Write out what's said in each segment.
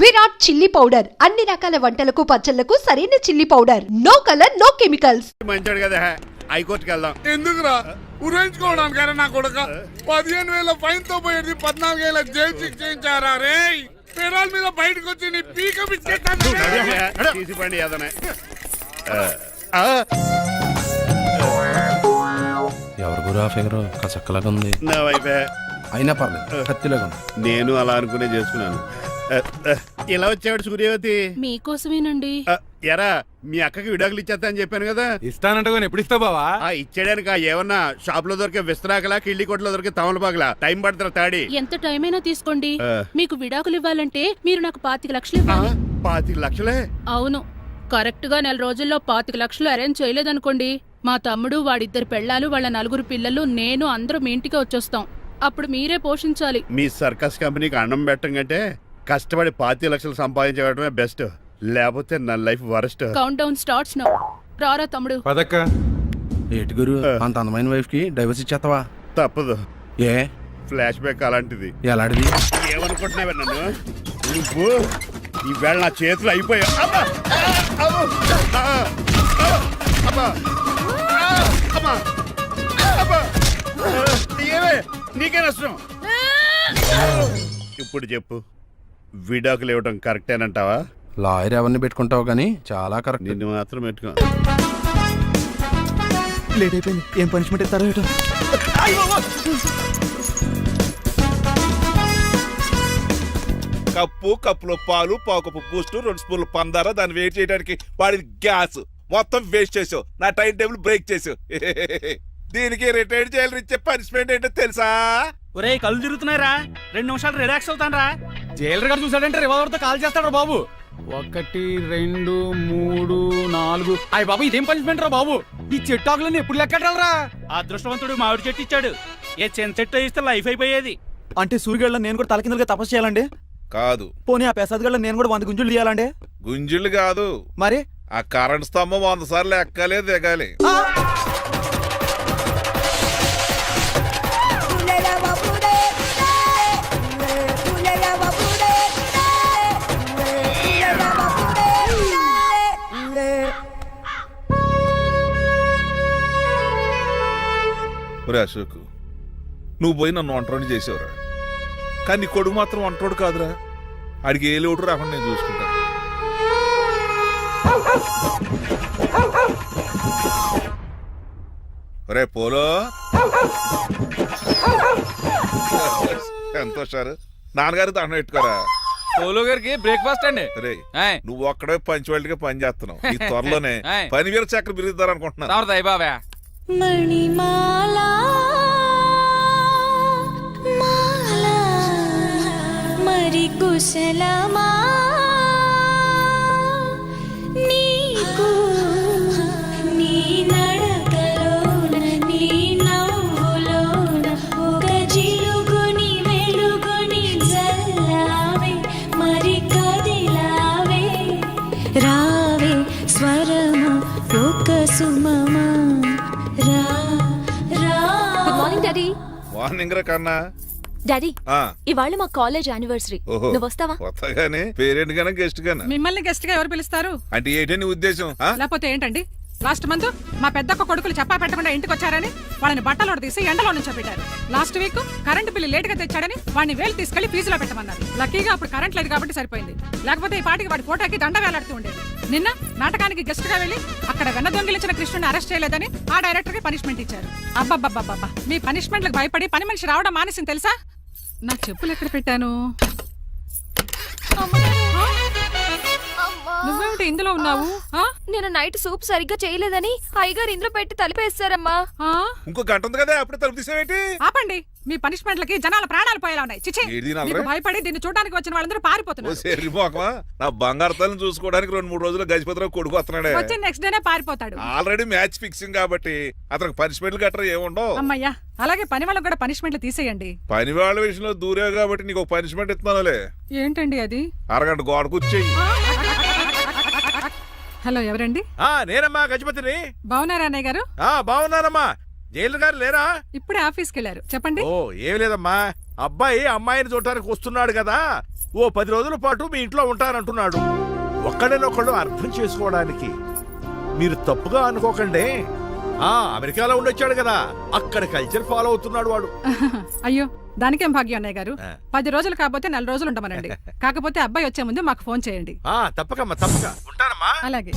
Virat chilli powder అన్ని రకాల వంటలకు పచ్చళ్లకు సరైన chilli powder. No colour no chemicals. మంచోడు కదా హైకోర్టుకి వెళ్దాం. ఎందుకురా ఉరేంచుకోవడానికి నా కొడుక 15,000 ఫైన్ తో పోయేది 14,000 జైలు శిక్ష చేయించారా రే. పెరాల మీద బయటకు వచ్చి నీ పీక బిచ్చేస్తాను. తీసిపండి ఏదనే. ఎవరు గురు ఆ ఫిగర్ కసక్కలాగా ఉంది. నా వైపే అయినా పర్లేదు కత్తిలాగా ఉంది. నేను అలా అనుకునే చేసుకున్నాను. ఇలా వచ్చాడు సూర్యవతి. మీకోసమేనండి. ఎరా మీ అక్కకి విడాకులు ఇచ్చేస్తా అని చెప్పాను కదా. ఇస్తానంటే ఎప్పుడు ఇస్తావు బావా? ఇచ్చేయడానికి ఏమన్నా షాప్ లో దొరికే విస్తరాకలా కిళ్ళి కొట్లో దొరికే తమలపాకలా టైం పడుతున్నా తాడి. ఎంత టైం అయినా తీసుకోండి. మీకు విడాకులు ఇవ్వాలంటే మీరు నాకు 25 లక్షలు ఇవ్వాలి. 25 లక్షలే? అవును. కరెక్ట్ గా 4 రోజుల్లో 25 లక్షలు అరేంజ్ చేయలేదనుకోండి, మా తమ్ముడు, వాడిద్దరు పెళ్ళాలు, వాళ్ళ 4 పిల్లలు, నేను అందరూ మీ ఇంటికి వచ్చేస్తాం. అప్పుడు మీరే పోషించాలి. మీ సర్కస్ కంపెనీకి అన్నం పెట్టం కంటే కష్టపడి 25 లక్షలు సంపాదించడమే బెస్ట్. లేకపోతే నా life worst. Count down starts now. రారా తమ్ముడు. పదక్క ఏటి గురు అంత అందమైన వైఫ్ కి డైవర్స్ ఇచ్చేస్తావా? తప్పదు. ఏ ఫ్లాష్ బ్యాక్ అలాంటిది. ఎలాంటిది? ఏమనుకుంటున్నావే నన్ను నువ్వు? ఈవేళ నా చేతులు అయిపోయా. ఏమే నీకే నష్టం. ఇప్పుడు చెప్పు, విడాకులు ఇవ్వటం కరెక్టేనంటావా? లాయర్ ఎవరిని పెట్టుకుంటావు కానీ చాలా కరెక్ట్. నిన్ను మాత్రం పెట్టుకో. లేట్ అయిపోయింది. ఏం పనిష్మెంట్ ఇస్తారో ఏటో. కప్పులో పాలు, పావుకప్పు బూస్ట్, 2 స్పూన్లు పందార, దాన్ని వెయిట్ చేయడానికి వాడి గ్యాస్ మొత్తం వేస్ట్ చేసావు. నా టైం టేబుల్ బ్రేక్ చేసావు. దీనికి రిటైర్డ్ జైలు ఇచ్చే పనిష్మెంట్ ఏంటో తెలుసా? ఒరే కళ్ళు తిరుగుతున్నారా, 2 నిమిషాలు రిలాక్స్ అవుతానరా. జైలర్ గారు చూసాడంటే రివాల్వర్ తో కాల్ చేస్తాడు బాబు. 1 2 3 4 అయ్య బాబు, ఇదేం పనిష్మెంట్ రా బాబు. ఈ చెట్టాకులన్నీ ఎప్పుడు లెక్కటరా? అదృష్టవంతుడు మామిడి చెట్టు ఇచ్చాడు. ఏ చెన్ చెట్టు ఇస్తే లైఫ్ అయిపోయేది. అంటే సూర్యగళ్ళ నేను కూడా తలకిందులుగా తపస్సు చేయాలండి? కాదు. పోనీ ఆ పెసాద్ నేను కూడా 100 గుంజులు తీయాలండి? గుంజులు కాదు, మరి ఆ కరెంట్ స్తంభం 100 సార్లు ఎక్కాలి దిగాలి. అశోక్, నువ్వు పోయి నన్ను ఒంటరిని చేసేవరా, కానీ నీ కొడుకు మాత్రం ఒంటరోడు కాదురా. ఆడికి ఏ లోటు రాకుండా నేను చూసుకుంటాను. రే పోలో, ఎంత సార్ నాన్నగారికి దండం పెట్టుకోరా. పోలో గారికి బ్రేక్ఫాస్ట్ అండి. రే నువ్వు ఒక్కడే పంచువాళ్ళగా పని చేస్తున్నావు. ఈ త్వరలోనే పని వేరు చక్ర బిరుద్దారు అనుకుంటున్నాను. బాబా మణిమాలా మాలా మరి కుశలమా నీకు నీ నడకలోన నీ నవ్వులోన ఒక జిలుగుని వెలుగుని జల్లావే మరి కదిలావే రావే స్వరమా ఒక సుమమా. మార్నింగ్ రా కన్నా. డాడీ, ఇవాళ మా కాలేజ్ యానివర్సరీ. నువ్వు వస్తావా? కొత్తగానే పేరెంట్ గానే గెస్ట్ గానా? మిమ్మల్ని గెస్ట్ గా ఎవరు పిలుస్తారు? అంటే ఏంటని ఉద్దేశం? లేకపోతే ఏంటండి, లాస్ట్ మంత్ మా పెద్దక్క కొడుకులు చెప్పా పెట్టకుండా ఇంటికి వచ్చారని వాళ్ళని బట్టలో తీసి ఎండలో నుంచోబెట్టారు. Last week current bill late గా తెచ్చాడని వాడిని వేలు తీసుకెళ్లి ఫీజులో పెట్టమన్నారు. లక్కీగా అప్పుడు కరెంట్ లేదు కాబట్టి సరిపోయింది. లేకపోతే ఈ పాటికి వాడి ఫోటోకి దండ వేలాడుతూ ఉండేది. నిన్న నాటకానికి గెస్ట్ గా వెళ్లి అక్కడ వెన్న దొంగిలించిన కృష్ణుని అరెస్ట్ చేయలేదని ఆ డైరెక్టర్ కి పనిష్మెంట్ ఇచ్చారు. అబ్బబ్బబ్బబ్బా, మీ పనిష్మెంట్లకు భయపడి పని మనిషి రావడం మానేసింది తెలుసా? నా చెప్పులు ఎక్కడ పెట్టాను? నువ్వేమిటి ఇందులో ఉన్నావు? నేను నైట్ సూప్ సరిగ్గా చేయలేదని అయ్యగారు ఇందులో పెట్టి తలిపేస్తారమ్మా. ఇంకో గంట ఉంది కదా, అప్పుడే తలుపు తీసేవేంటి? ఆపండి, మీ పనిష్మెంట్లకి జనాల ప్రాణాలు పోయేలా ఉన్నాయి. చిచి, మీకు భయపడి దీన్ని చూడడానికి వచ్చిన వాళ్ళందరూ పారిపోతున్నారు. నా బంగారు తల్లిని చూసుకోవడానికి 2-3 రోజులు గజపతిరావు కొడుకు వస్తున్నాడే. వచ్చి నెక్స్ట్ డేనే పారిపోతాడు. ఆల్రెడీ మ్యాచ్ ఫిక్సింగ్ కాబట్టి అతనికి పనిష్మెంట్లు గట్రా ఏముండవు. అమ్మయ్యా, అలాగే పని వాళ్ళకి కూడా పనిష్మెంట్లు తీసేయండి. పని వాళ్ళ విషయంలో దూరేవు కాబట్టి నీకు ఒక పనిష్మెంట్ ఇస్తున్నానులే. ఏంటండి అది? అరగంట గోడ కూర్చేయి. హలో, ఎవరండి? నేనమ్మా గజపతిని. బాగున్నారా అన్నయ్య గారు? బాగున్నానమ్మా. జైలు గారు లేరా? ఇప్పుడే ఆఫీస్కి వెళ్ళారు. చెప్పండి. ఓ ఏం లేదమ్మా, అబ్బాయి అమ్మాయిని చూడటానికి వస్తున్నాడు కదా, ఓ 10 రోజుల పాటు మీ ఇంట్లో ఉంటానంటున్నాడు. ఒక్కడనొక్కడు అర్థం చేసుకోవడానికి మీరు తప్పుగా అనుకోకండి. అమెరికాలో ఉండొచ్చాడు కదా, అక్కడ కల్చర్ ఫాలో అవుతున్నాడు వాడు. అయ్యో దానికేం భాగ్యం అన్నయ్య గారు. 10 రోజులు కాకపోతే 4 రోజులు ఉండమనండి. కాకపోతే అబ్బాయి వచ్చే ముందు మాకు ఫోన్ చేయండి. తప్పకమ్మా, తప్పక ఉంటానమ్మా. అలాగే.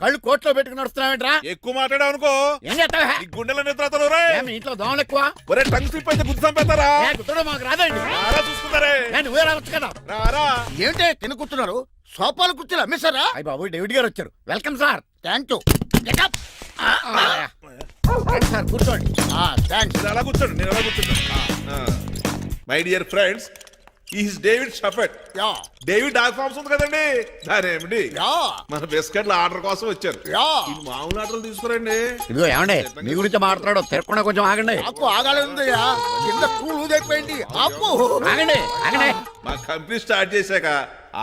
కళ్ళు కోట్లో పెట్టుకుని నడుస్తున్నావేంట్రా? ఎక్కువ మాట్లాడావు అనుకో ఏం చేస్తావా? ఈ గుండెల నిద్రతలు ఇంట్లో దోమలు ఎక్కువ. ఒరే టంగ్ స్లిప్ అయితే గుర్తు చంపేస్తారా? గుర్తుడం మాకు రాదండి. రారా చూసుకున్నారే. నువ్వే రావచ్చు కదా. రారా. ఏంటి కింద కూర్చున్నారు? సోఫాలు కూర్చుని అమ్మేశారా? అయ్యి బాబు, డేవిడ్ గారు వచ్చారు. Welcome sir. Thank you. Sir కూర్చోండి. థ్యాంక్స్. నేను అలా కూర్చోండి, నేను అలా కూర్చుంటాను. My dear friends, is David Shaffet. David dog farms ఉంది కదండి, దానేమిటి మన బిస్కెట్ల ఆర్డర్ కోసం వచ్చారు. ఈ మామూలు ఆర్డర్లు తీసుకురండి. ఇదిగో ఏమండి, మీ గురించి మాట్లాడు. తిరగకుండా కొంచెం ఆగండి. ఆపు, ఆగాలి. కింద కూల్ ఊదైపోయింది. ఆపు, ఆగండి, ఆగండి. మా కంపెనీ స్టార్ట్ చేశాక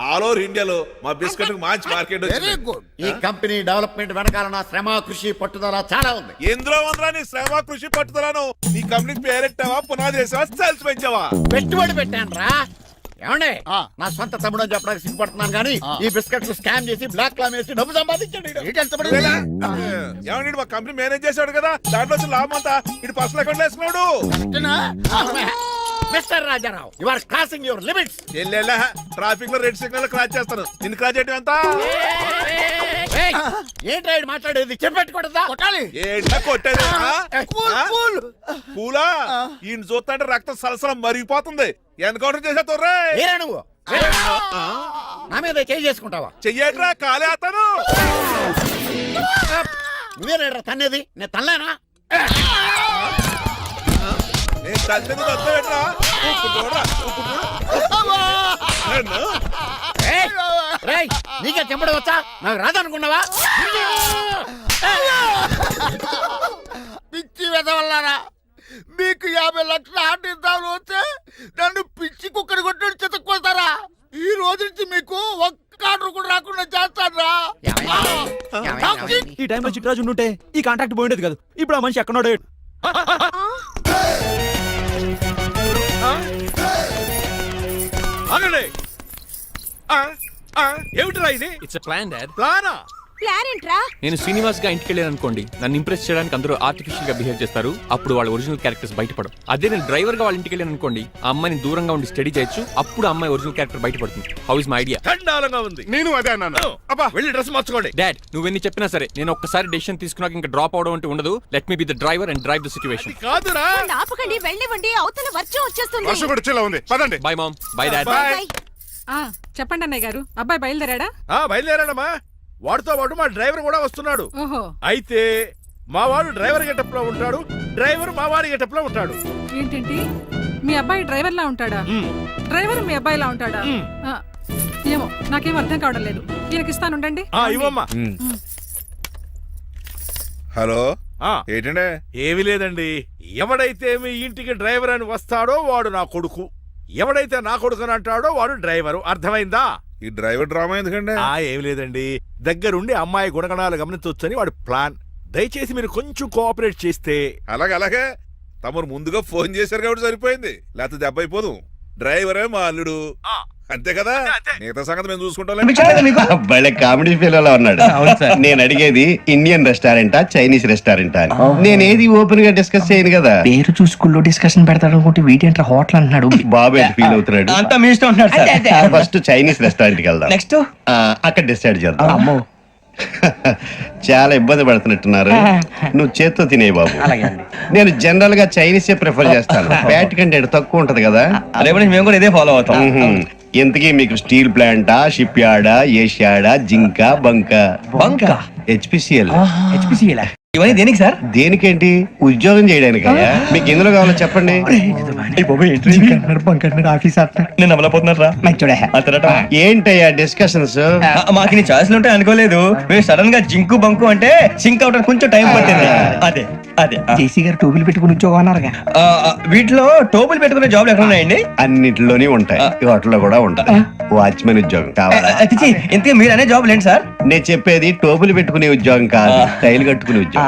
ఆల్ ఓవర్ ఇండియాలో మా బిస్కెట్ మంచి మార్కెట్ వెరీ గుడ్. ఈ కంపెనీ డెవలప్మెంట్ వెనకాల నా శ్రమ, కృషి, పట్టుదల చాలా ఉంది. ఎందులో ఉందిరా నీ శ్రమ, కృషి, పట్టుదలను? నీ కంపెనీకి పేరెట్టావా, పునాది వేసావా, సేల్స్ పెంచావా? పెట్టుబడి పెట్టాను రా. ఏమండి, నా సొంత తమ్ముడు అని చెప్పడానికి సిగ్గుపడుతున్నాను కానీ ఈ బిస్కెట్లు స్కామ్ చేసి బ్లాక్ లా వేసి డబ్బు సంపాదించండి. ఏమండి, మా కంపెనీ మేనేజ్ చేశాడు కదా, దాంట్లో వచ్చి లాభం అంతా ఇటు పర్సనల్ అకౌంట్ వేసుకున్నాడు. Mister Rajarao, you are crossing your limits. ఎల్లెల్లా ట్రాఫిక్ లో రెడ్ సిగ్నల్ క్రాస్ చేస్తాను. నిన్ను క్రాస్ చేయడం ఎంత? ఏంట్రా మాట్లాడేది? చెప్పెట్టుకూడదా? కొట్టాలి. ఏంటా కొట్టేది? పూలా ఈయన చూస్తుంటే రక్తం సలసలం మరిగిపోతుంది. ఎన్కౌంటర్ చేసేతోర్రే నువ్వు నా మీద చేయి చేసుకుంటావా? చెయ్యట్రా, కాలే అతను. నువ్వేనా తన్నేది? నేను తనలేనా? నేను తల్లిని వద్దవేట్రా. నీకే చెంపడం వచ్చా? నాకు రాదనుకున్నావా? పిచ్చి వెదవల్లారా, మీకు 50 లక్షలు ఆటిద్దామని వస్తే నన్ను పిచ్చి కుక్కడి కొట్టి చితక్కుపోతారా? ఈ రోజు నుంచి మీకు ఒక్క ఆర్డర్ కూడా రాకుండా చేస్తారా? ఈ టైంలో చిట్రాజు ఉంటే ఈ కాంట్రాక్ట్ పోయిండేది కాదు. ఇప్పుడు ఆ మనిషి ఎక్కడో ఏమిటిరా ఇది? It's plan dad. ప్లానా? ప్లాన్ ఏంట్రా? నేను శ్రీనివాస్ గా ఇంటికి వెళ్ళాను అనుకోండి, నన్ను ఇంప్రెస్ చేయడానికి అందరూ ఆర్టిఫిషియల్ గా బిహేవ్ చేస్తారు. అప్పుడు వాళ్ళ ఒరిజినల్ క్యారెక్టర్స్ బయటపడవు. అదే నేను డ్రైవర్ గా వాళ్ళ ఇంటికి వెళ్ళాను అనుకోండి, ఆ అమ్మాయిని దూరంగా ఉండి స్టడీ చేయొచ్చు. అప్పుడు అమ్మాయి ఒరిజినల్ క్యారెక్టర్ బయటపడుతుంది. How is my idea? చండాలంగా ఉంది. నేను అదే అన్నాను. అబ్బా, వెళ్ళి డ్రెస్ మార్చుకోండి. డాడ్, నువ్వెన్ని చెప్పినా సరే నేను ఒక్కసారి డెసిషన్ తీసుకున్నాక ఇంకా డ్రాప్ అవడం అంటే ఉండదు. Let me be the driver and drive the situation. కాదురా, ఆపకండి, వెళ్ళివ్వండి. అవతల వర్షం వచ్చేస్తుంది. వర్షం కూడా చిల్ల ఉంది. పదండి. Bye mom. Bye dad. చెప్పండి అన్నయ్య గారు, అబ్బాయి బయలుదేరాడా? బయలుదేరాడమ్మా. వాడితో పాటు మా డ్రైవర్ కూడా వస్తున్నాడు. ఓహో, అయితే మా వాడు డ్రైవర్ గెటప్ లో ఉంటాడు, డ్రైవర్ మా వాడి గెటప్ లో ఉంటాడు. ఏంటంటి మీ అబ్బాయి డ్రైవర్ లా ఉంటాడా? డ్రైవర్ మీ అబ్బాయి లా ఉంటాడా? ఏమో నాకేం అర్థం కావడం లేదు. ఈయనకి ఇస్తాను, ఉండండి. ఇవ్వమ్మా. హలో, ఆ, ఏంటంటే? ఏమీ లేదండి. ఎవడైతే మీ ఇంటికి డ్రైవర్ అని వస్తాడో వాడు నా కొడుకు, ఎవడైతే నా కొడుకు అని అంటాడో వాడు డ్రైవరు. అర్థమైందా? ఈ డ్రైవర్ డ్రామా ఎందుకంటే? ఏమి లేదండి, దగ్గరుండి అమ్మాయి గుణగణాలు గమనించవచ్చని వాడి ప్లాన్. దయచేసి మీరు కొంచెం కోఆపరేట్ చేస్తే. అలాగే తమరు ముందుగా ఫోన్ చేశారు కాబట్టి సరిపోయింది, లేకపోతే దెబ్బ అయిపోదు. డ్రైవరే మా అల్లుడు, అంతే కదా. మిగతా సంగతి మేము చూసుకుంటాం. భలే కామెడీ ఫీల్ ఉన్నాడు. నేను అడిగేది ఇండియన్ రెస్టారెంటా, చైనీస్ రెస్టారెంటా అని. నేనేది ఓపెన్ గా డిస్కస్ చేయను కదా. పేరు చూసుకుల్లో డిస్కషన్ పెడతాడు అనుకుంటే వీటేంట్రా హోటల్ అంటున్నాడు. బాబు ఎంత ఫీల్ అవుతున్నాడు? అంతా మీ ఇష్టం ఉంటున్నాడు. ఫస్ట్ చైనీస్ రెస్టారెంట్ కి వెళ్దాం. నెక్స్ట్ అక్కడ డిసైడ్ చేద్దాం. చాలా ఇబ్బంది పడుతున్నట్టున్నారు. నువ్వు చేత్తో తినే బాబు. నేను జనరల్ గా చైనీసే ప్రిఫర్ చేస్తాను. ఫ్యాట్ కంటెంట్ తక్కువ ఉంటది కదా. మేము కూడా ఇదే ఫాలో అవుతాం. ఇంతకీ మీకు స్టీల్ ప్లాంటా, షిప్ యార్డా, ఏషియాడా, జింక, బంక? బంక, హెచ్పిసిఎల్. హెచ్పిసిఎల్ ఇవన్నీ దేనికి సార్? దేనికేంటి? ఉద్యోగం చేయడానికి. మీకు ఎందులో కావాలో చెప్పండి. నేను అమలపోతున్నారా? ఏంటయ్యా డిస్కషన్స్? మాకు నీ ఛాయిస్లు ఉంటాయి అనుకోలేదు. మీరు సడన్ గా జింకు బంకు అంటే సింక్ అవడానికి కొంచెం టైం పట్టింది. అదే అదే జేసీ గారు టోపీలు పెట్టుకుని ఉద్యోగం అన్నారుగా. వీటిలో టోపులు పెట్టుకునే జాబ్లు ఎక్కడ ఉన్నాయండి? అన్నిటిలోనే ఉంటాయి, వాటిలో కూడా ఉంటాయి. వాచ్మెన్ ఉద్యోగం కావాలా? ఇంతకీ మీరు అనే జాబ్ ఏంటి సార్? నేను చెప్పేది టోపులు పెట్టుకునే ఉద్యోగం కాదు, టైల్ కట్టుకునే ఉద్యోగం.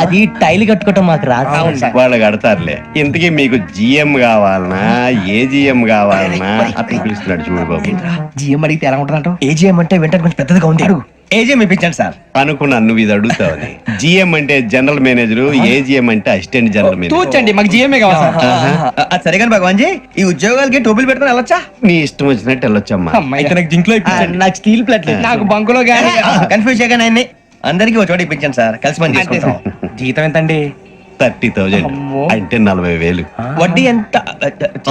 అది టైల్ కట్టుకోవటం మాకు రాదు. వాళ్ళు కడతారులే. ఇంతకీ మీకు జిఎం కావాలనా, ఏజిఎం కావాలనా? అతను పిలుస్తున్నాడు చూడు బాబు. జిఎం అడిగితే ఎలా ఉంటుందంట? ఏజిఎం అంటే వెంటనే కొంచెం పెద్దదిగా ఉంది. ఏజిఎం ఇప్పించండి సార్. అనుకున్నాను నువ్వు ఇది అడుగుతావని. జిఎం అంటే జనరల్ మేనేజర్, ఏజిఎం అంటే అసిస్టెంట్ జనరల్ మేనేజర్. తూచండి, మాకు జిఎంఏ కావాలి సార్. అది సరే కానీ భగవాన్ జీ, ఈ ఉద్యోగాలకి టోపులు పెట్టుకుని వెళ్ళొచ్చా? నీ ఇష్టం వచ్చినట్టు వెళ్ళొచ్చమ్మా. అయితే నాకు జింక్ లో ఇప్పించండి. నాకు స్టీల్ ప్లేట్, నాకు బంకులో గానీ కన్ఫ్యూజ్ చేయగానే ఆయన్ని అందరికీ ఒక చోట ఇప్పించండి సార్. కలిసి పని చేసుకుంటాం. జీతం ఎంతండి? 30,000 అంటే 40,000. వడ్డీ ఎంత?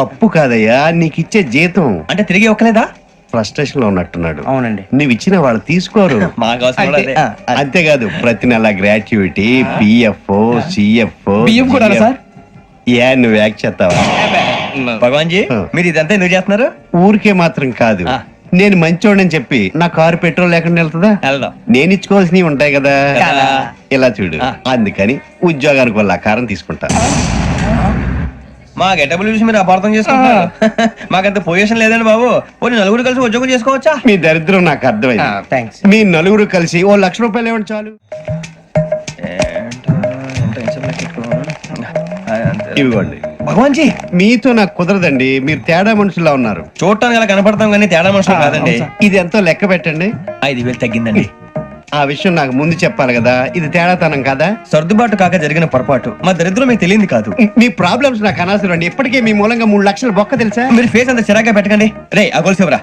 అప్పు కాదయ్యా, నీకు ఇచ్చే జీతం. అంటే తిరిగి ఒక్కలేదా? ఫ్రస్ట్రేషన్ లో ఉన్నట్టున్నాడు. అవునండి. నువ్వు ఇచ్చిన వాళ్ళు తీసుకోరు. మాకు అవసరం కూడా అదే. అంతేకాదు ప్రతి నెల గ్రాట్యుటీ, పిఎఫ్, సిఎఫ్. బియ్యం కూడా సార్? ఏ నువ్వు యాక్ చేస్తావా? భగవాన్ జీ, మీరు ఇదంతా ఎందుకు చేస్తున్నారు? ఊరికే మాత్రం కాదు, నేను మంచోడని చెప్పి నా కారు పెట్రోల్ లేకుండా వెళ్తుందా? వెళ్దాం. నేను ఇచ్చుకోవాల్సినవి ఉంటాయి కదా. ఇలా చూడు, అందుకని ఉద్యోగానికి వాళ్ళ ఆకారం తీసుకుంటా. మా గెటబుల్ చూసి మీరు అపార్థం చేసుకుంటారు. మాకంత పొజిషన్ లేదండి బాబు. పోనీ నలుగురు కలిసి ఉద్యోగం చేసుకోవచ్చా? మీ దరిద్రం నాకు అర్థమైంది. మీ నలుగురు కలిసి ఓ 1,00,000 రూపాయలు ఇవ్వండి చాలు. ఇవ్వండి. భగవాన్ జీ, మీతో నాకు కుదరదండి, మీరు తేడా మనుషుల్లా ఉన్నారు. చూడటానికి అలా కనపడతాం కానీ తేడా మనుషులు కాదండి. ఇది ఎంతో లెక్క పెట్టండి. 5,000 తగ్గిందండి. ఆ విషయం నాకు ముందు చెప్పాలి కదా, ఇది తేడాతనం కదా. సర్దుబాటు కాక జరిగిన పొరపాటు. మా దరిద్రం మీకు తెలియదు కాదు. మీ ప్రాబ్లమ్స్ నాకు అనవసరం అండి. ఇప్పటికే మీ మూలంగా 3 లక్షల బొక్క తెలుసా? మీరు ఫేస్ అంత చిరాగ్గా పెట్టకండి. రే ఆ గొలుసు ఎవరా?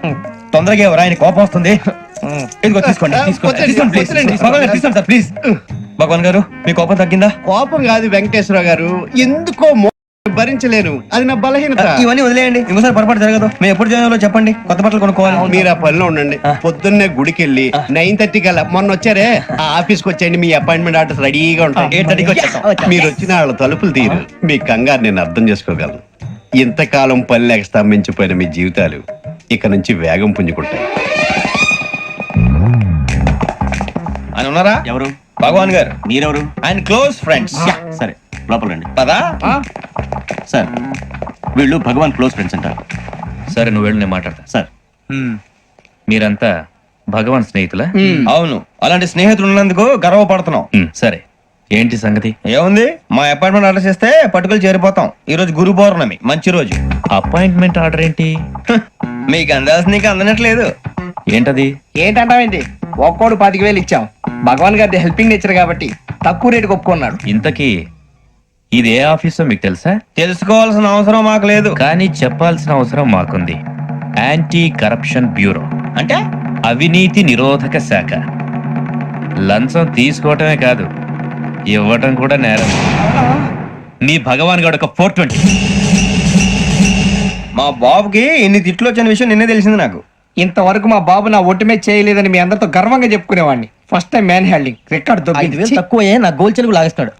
తొందరగా ఎవరా? ఆయన కోపం వస్తుంది. ఇదిగో తీసుకోండి, తీసుకోండి సార్ ప్లీజ్. భగవాన్ గారు, మీ కోపం తగ్గిందా? కోపం కాదు వెంకటేశ్వర గారు, ఎందుకో భరించలేను, అది నా బలహీనత. ఇవన్నీ వదిలేయండి, ఇంకోసారి పొరపాటు జరగదు. మేము ఎప్పుడు జాయిన్ చెప్పండి, కొత్త బట్టలు కొనుక్కోవాలి. మీరు ఆ పనిలో ఉండండి. పొద్దున్నే గుడికి వెళ్ళి 9:30 కల్లా, మొన్న వచ్చారే ఆ ఆఫీస్కి వచ్చేయండి. మీ అపాయింట్మెంట్ ఆర్డర్స్ రెడీగా ఉంటాయి. 8:30కి వచ్చేస్తాం. మీరు వచ్చిన వాళ్ళ తలుపులు తీరు. మీ కంగారు నేను అర్థం చేసుకోగలను. ఇంతకాలం పని లేక స్తంభించిపోయిన మీ జీవితాలు ఇక నుంచి వేగం పుంజుకుంటాయి. ఆయన ఉన్నారా? ఎవరు? భగవాన్ గారు. మీరెవరు? ఆయన క్లోజ్ ఫ్రెండ్స్. సరే లోపల రండి. పదా సార్, వీళ్ళు భగవాన్ క్లోజ్ ఫ్రెండ్స్ అంటారు. సరే నువ్వు వెళ్ళు, నేను మాట్లాడతా. సార్, మీరంతా భగవాన్ స్నేహితులా? అవును, అలాంటి స్నేహితులు ఉన్నందుకు గర్వపడుతున్నాం. సరే, ఏంటి సంగతి? ఏముంది, మా అపాయింట్మెంట్ ఆర్డర్ చేస్తే పట్టుకులు చేరిపోతాం. ఈ రోజు గురు పౌర్ణమి, మంచి రోజు. అపాయింట్మెంట్ ఆర్డర్ ఏంటి? మీకు అందాల్సిన నీకు అందనట్లేదు. ఏంటది? ఏంటంటావేంటి? ఒక్కోడు 25,000 ఇచ్చాం. భగవాన్ గారి హెల్పింగ్ నేచర్ కాబట్టి తక్కువ రేటుకి ఒప్పుకున్నాడు. ఇంతకీ ఇది ఏ ఆఫీసో మీకు తెలుసా? తెలుసుకోవాల్సిన అవసరం మాకు లేదు, కానీ చెప్పాల్సిన అవసరం మాకుంది. యాంటీ కరప్షన్ బ్యూరో, అంటే అవినీతి నిరోధక శాఖ. లంచం తీసుకోవటమే కాదు, ఇవ్వటం కూడా నేరం. మీ భగవాన్ గారు ఒక 420. మా బాబుకి ఇన్ని తిట్లు వచ్చిన విషయం నిన్నే తెలిసింది నాకు. ఇంతవరకు మా బాబు నా ఒట్టుమే చేయలేదని మీ అందరితో గర్వంగా చెప్పుకునేవాడిని. First time man handing record దొరికింది. తక్కువే నా గోల్ చెలుగు లాగేస్తాడు.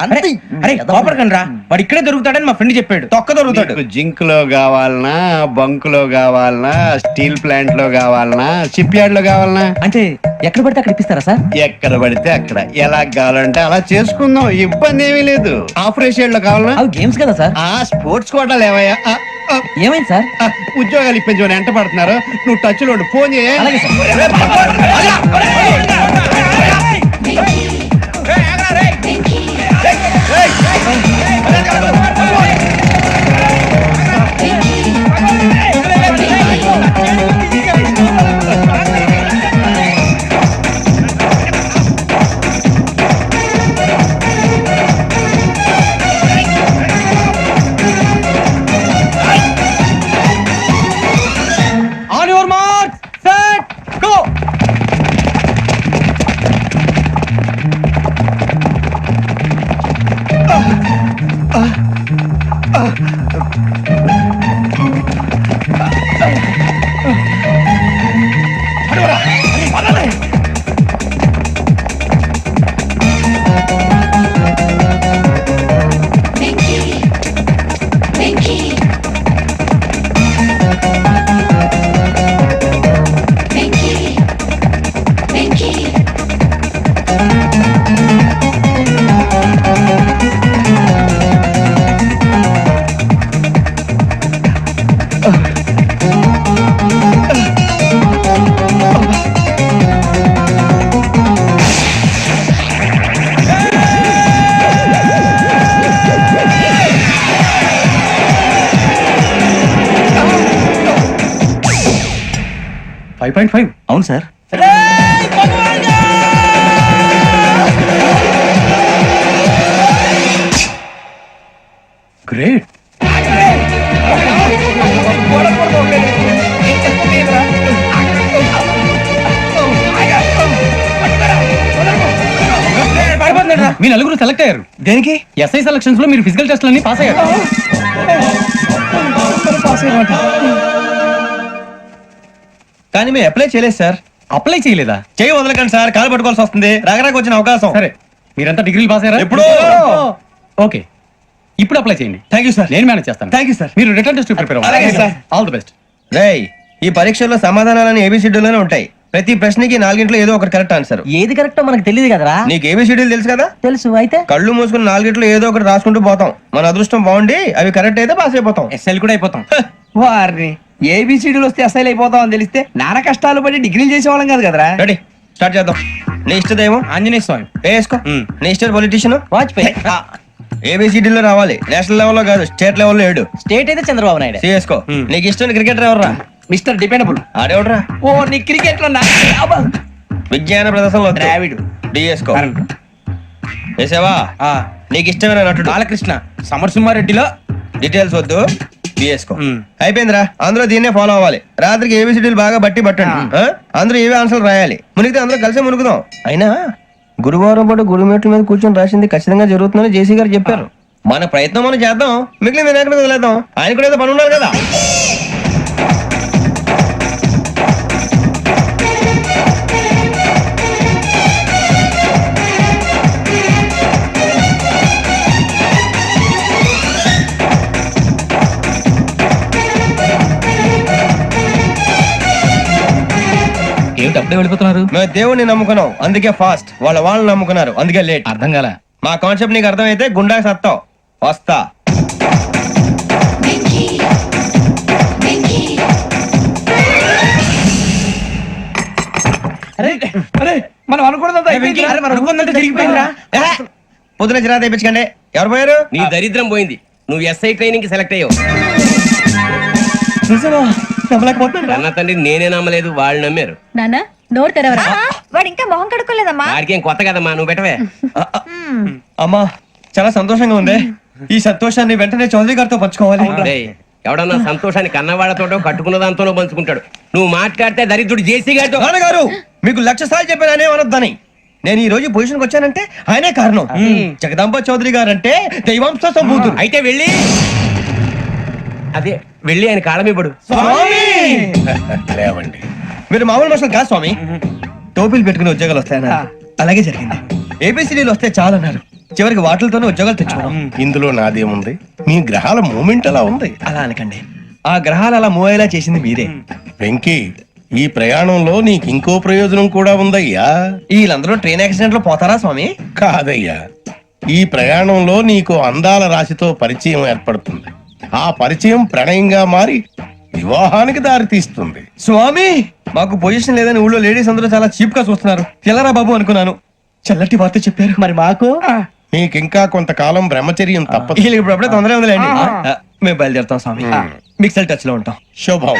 అరే కోపడకండి రా, వాడు ఇక్కడే దొరుకుతాడని మా ఫ్రెండ్ చెప్పాడు. తొక్క దొరుకుతాడు. జింక్ లో కావాలనా, బంక్ లో కావాలనా, స్టీల్ ప్లాంట్ లో కావాలనా, షిప్ యార్డ్ లో కావాలనా? అంటే ఎక్కడ పడితే అక్కడ ఇప్పిస్తారా సార్? ఎక్కడ పడితే అక్కడ, ఎలా కావాలంటే అలా చేసుకుందాం, ఇబ్బంది ఏమీ లేదు. ఆపరేషన్ లో కావాలనా? అవి గేమ్స్ కదా సార్. ఆ స్పోర్ట్స్ కోటా లేవయ్యా. ఏమైంది సార్? ఉద్యోగాలు ఇప్పించమని ఎంట పడుతున్నారు. నువ్వు టచ్ లో ఫోన్ చేయ. On your mark, set, go. అవును సార్. గ్రేట్. మీ నలుగురు సెలెక్ట్ అయ్యారు. దేనికి? ఎస్ఐ సెలక్షన్స్ లో మీరు ఫిజికల్ టెస్ట్ అన్ని పాస్ అయ్యారు. కానీ మేము అప్లై చేయలేదు సార్. అప్లై చేయలేదా? చేయి వదలకండి సార్, కాలు పట్టుకోవాల్సి వస్తుంది. రాగరాకు వచ్చిన అవకాశం. సరే, మీరంతా డిగ్రీలు పాస్ అయ్యారా? ఎప్పుడు? ఓకే, ఇప్పుడు అప్లై చేయండి. థ్యాంక్ యూ సార్, నేను మేనేజ్ చేస్తాను. Thank you sir. మీరు రిటర్న్ టెస్ట్ ప్రిపేర్ అవ్వాలి. Sir, all the best. రేయ్, ఈ పరీక్షల్లో సమాధానాలని ఏబిసిడ్యూల్లోనే ఉంటాయి. ప్రతి ప్రశ్నకి 4 ఏదో ఒకటి కరెక్ట్ ఆన్సర్. ఏది కరెక్టో మనకు తెలియదు కదరా. నీకు ఏబిసిడ్యూల్ తెలుసు కదా? తెలుసు. అయితే కళ్ళు మూసుకుని 4 ఏదో ఒకటి రాసుకుంటూ పోతాం. మన అదృష్టం బాగుండి అవి కరెక్ట్ అయితే పాస్ అయిపోతాం. ఎస్ఎల్ కూడా అయిపోతాం. వారిని ఏబిసిడీలు వస్తే అసలు అయిపోతాం అని తెలిస్తే నాన్న కష్టాలు పడి డిగ్రీలు చేసేవాళ్ళం కాదు కదరా. రెడీ, స్టార్ట్ చేద్దాం. నీ ఇష్టదేమో ఆంజనేయ స్వామి. వేసుకో. నీ ఇష్ట పొలిటీషియన్ వాజ్పేయి. ఏబిసిడీలో రావాలి, నేషనల్ లెవెల్లో కాదు, స్టేట్ లెవెల్లో 7. స్టేట్ అయితే చంద్రబాబు నాయుడు. చేసుకో. నీకు ఇష్టం క్రికెటర్ ఎవర్రా? Mister dependable. ఆడేవడరా? ఓ, నీ క్రికెట్ లో విజ్ఞాన ప్రదర్శనలో ద్రావిడు. డిఎస్కో. వేసావా? నీకు ఇష్టమైన నటుడు? బాలకృష్ణ. సమరసింహారెడ్డిలో డీటెయిల్స్ వద్దు, బిఎస్కో. అయిపోయిందిరా, అందరూ దీన్నే ఫాలో అవ్వాలి. రాత్రికి ఏబిసిడీలు బాగా బట్టి పట్టండి. అందరూ ఏవే ఆన్సర్లు రాయాలి. మునిగితే అందరూ కలిసి మునుగుదాం. అయినా గురువారం పాటు గురుమేట్ల మీద కూర్చొని రాసింది ఖచ్చితంగా జరుగుతుందని జేసీ గారు చెప్పారు. మన ప్రయత్నం మనం చేద్దాం, మిగిలిన వినాయకుడు వదిలేద్దాం. ఆయన కూడా ఏదో పని ఉండాలి కదా. అప్పుడే వెళ్ళిపోతున్నారు. మేము దేవుడిని నమ్ముకున్నాం, అందుకే ఫాస్ట్. వాళ్ళని నమ్ముకున్నారు, అందుకే లేట్. అర్థం కాల. మా కాన్సెప్ట్ నీకు అర్థమైతే గుండా సత్తావు. వస్తా. మనం అనుకున్నదంతా జరిగిపోయిందిరా. పొద్దున చిరా తెప్పించకండి. ఎవరు పోయారు? నీ దరిద్రం పోయింది. నువ్వు ఎస్ఐ ట్రైనింగ్ కి సెలెక్ట్ అయ్యావు. అన్న తండ్రి నేనే నమ్మలేదు, వాళ్ళు నమ్మారు. నాన్న నోరు తెరవరా. వాడు ఇంకా మొహం కడుక్కోలేదమ్మా. వాడికి ఏం కొత్త కదమ్మా, నువ్వు పెట్టవే. అమ్మా, చాలా సంతోషంగా ఉంది. ఈ సంతోషాన్ని వెంటనే చౌదరి గారితో పంచుకోవాలి. ఎవడన్నా సంతోషాన్ని కన్నవాళ్లతోటో కట్టుకున్న దాంతోనో పంచుకుంటాడు. నువ్వు మాట్లాడితే దరిద్రుడు జేసీ గారితో. నాన్నగారు, మీకు 1,00,000 సార్లు చెప్పాననే అనొద్దని. నేను ఈ రోజు పొజిషన్కి వచ్చానంటే ఆయనే కారణం. జగదాంబ చౌదరి గారు అంటే దైవాంశ సంభూతుడు. అయితే వెళ్ళి అదే వెళ్ళి ఆయన కాళమివ్వడు. లేవండి. మీరు మామూలు మనుషులు కాదు స్వామి. టోపీలు పెట్టుకుని ఉద్యోగాలు వస్తాయన్నారు, అలాగే జరిగింది. ఏబిసిడీలు వస్తే చాలన్నారు, చివరికి వాటిలతోనే ఉద్యోగాలు తెచ్చుకున్నాం. ఇందులో నాదేముంది? మీ గ్రహాల మూమెంట్ అలా ఉంది. అలా అనకండి, ఆ గ్రహాలు అలా మూవ్ అయ్యేలా చేసింది మీరే. వెంకీ, ఈ ప్రయాణంలో నీకు ఇంకో ప్రయోజనం కూడా ఉందయ్యా. వీళ్ళందరూ ట్రైన్ యాక్సిడెంట్ లో పోతారా స్వామి? కాదయ్యా, ఈ ప్రయాణంలో నీకు అందాల రాశితో పరిచయం ఏర్పడుతుంది. ఆ పరిచయం ప్రణయంగా మారి వివాహానికి దారి తీస్తుంది. స్వామి, మాకు పొజిషన్ లేదని ఊళ్ళో లేడీస్ అందరూ చాలా చీప్ గా చూస్తున్నారు. తెల్లరా బాబు అనుకున్నాను, చల్లటి వార్త చెప్పారు. మరి మాకు నీకింకా కొంతకాలం బ్రహ్మచర్యం తప్పదు. ఇప్పుడు అప్పుడే తొందరగా ఉందిలేండి. మేము బయలుదేరుతాం స్వామి, మిక్సెల్ టచ్ లో ఉంటాం. శుభం.